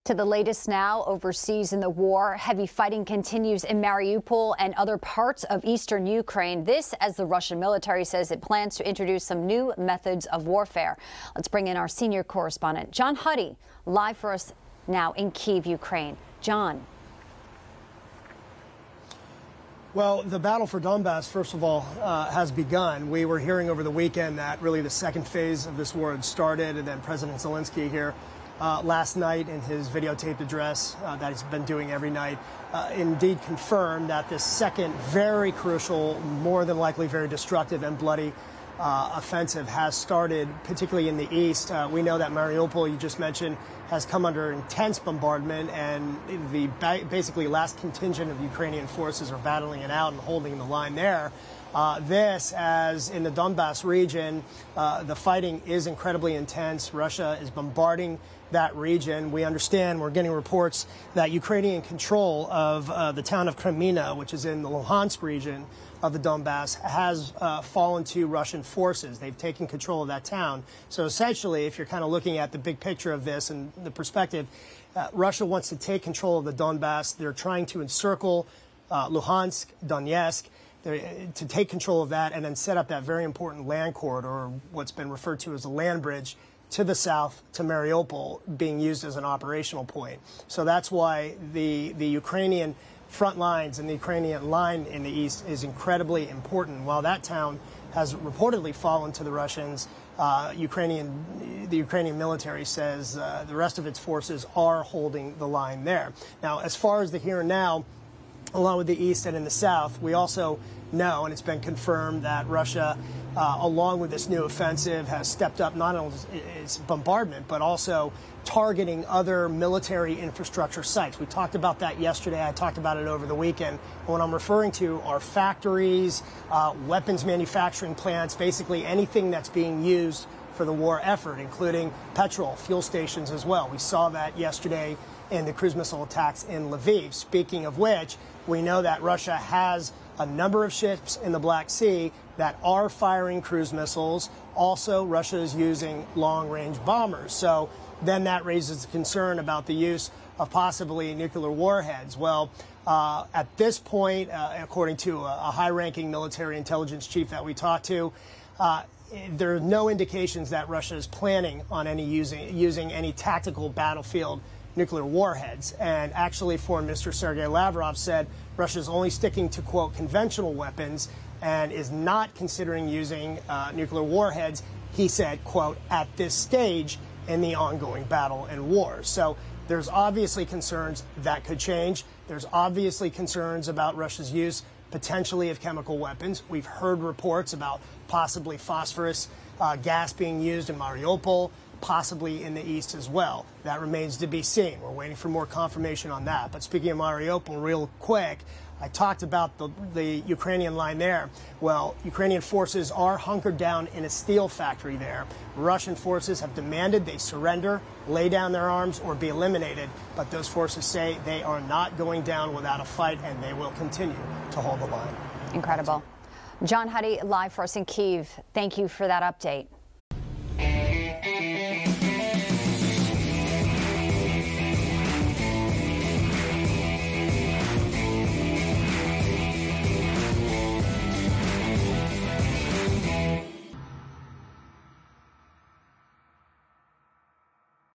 To the latest now, overseas in the war, heavy fighting continues in Mariupol and other parts of eastern Ukraine. This as the Russian military says it plans to introduce some new methods of warfare. Let's bring in our senior correspondent, John Huddy, live for us now in Kyiv, Ukraine. John. Well, the battle for Donbas, first of all, has begun. We were hearing over the weekend that really the second phase of this war had started, and then President Zelensky here last night in his videotaped address that he's been doing every night indeed confirmed that this second very crucial, more than likely very destructive and bloody offensive has started, particularly in the east. We know that Mariupol, you just mentioned, has come under intense bombardment, and the basically last contingent of Ukrainian forces are battling it out and holding the line there. This, as in the Donbas region, the fighting is incredibly intense. Russia is bombarding that region. We understand, we're getting reports that Ukrainian control of the town of Kreminna, which is in the Luhansk region of the Donbas, has fallen to Russian forces. They've taken control of that town. So essentially, if you're kind of looking at the big picture of this and the perspective, Russia wants to take control of the Donbas. They're trying to encircle Luhansk, Donetsk, to take control of that and then set up that very important land corridor, or what's been referred to as a land bridge, to the south to Mariupol, being used as an operational point. So that's why the Ukrainian front lines and the Ukrainian line in the east is incredibly important. While that town has reportedly fallen to the Russians, the Ukrainian military says the rest of its forces are holding the line there. Now, as far as the here and now, along with the east and in the south, we also know, and it's been confirmed, that Russia, along with this new offensive, has stepped up not only its bombardment, but also targeting other military infrastructure sites. We talked about that yesterday. I talked about it over the weekend. And what I'm referring to are factories, weapons manufacturing plants, basically anything that's being used for the war effort, including petrol, fuel stations as well. We saw that yesterday in the cruise missile attacks in Lviv. Speaking of which, we know that Russia has a number of ships in the Black Sea that are firing cruise missiles. Also, Russia is using long-range bombers. So then that raises the concern about the use of possibly nuclear warheads. Well, at this point, according to a high-ranking military intelligence chief that we talked to, there are no indications that Russia is planning on using any tactical battlefield nuclear warheads. And actually, Foreign Minister Sergei Lavrov said Russia is only sticking to, quote, conventional weapons and is not considering using nuclear warheads, he said, quote, at this stage in the ongoing battle and war. So there's obviously concerns that could change. There's obviously concerns about Russia's use potentially of chemical weapons. We've heard reports about possibly phosphorus gas being used in Mariupol, possibly in the east as well. That remains to be seen. We're waiting for more confirmation on that. But speaking of Mariupol, real quick, I talked about the Ukrainian line there. Well, Ukrainian forces are hunkered down in a steel factory there. Russian forces have demanded they surrender, lay down their arms, or be eliminated. But those forces say they are not going down without a fight, and they will continue to hold the line. Incredible. John Huddy, live for us in Kyiv. Thank you for that update.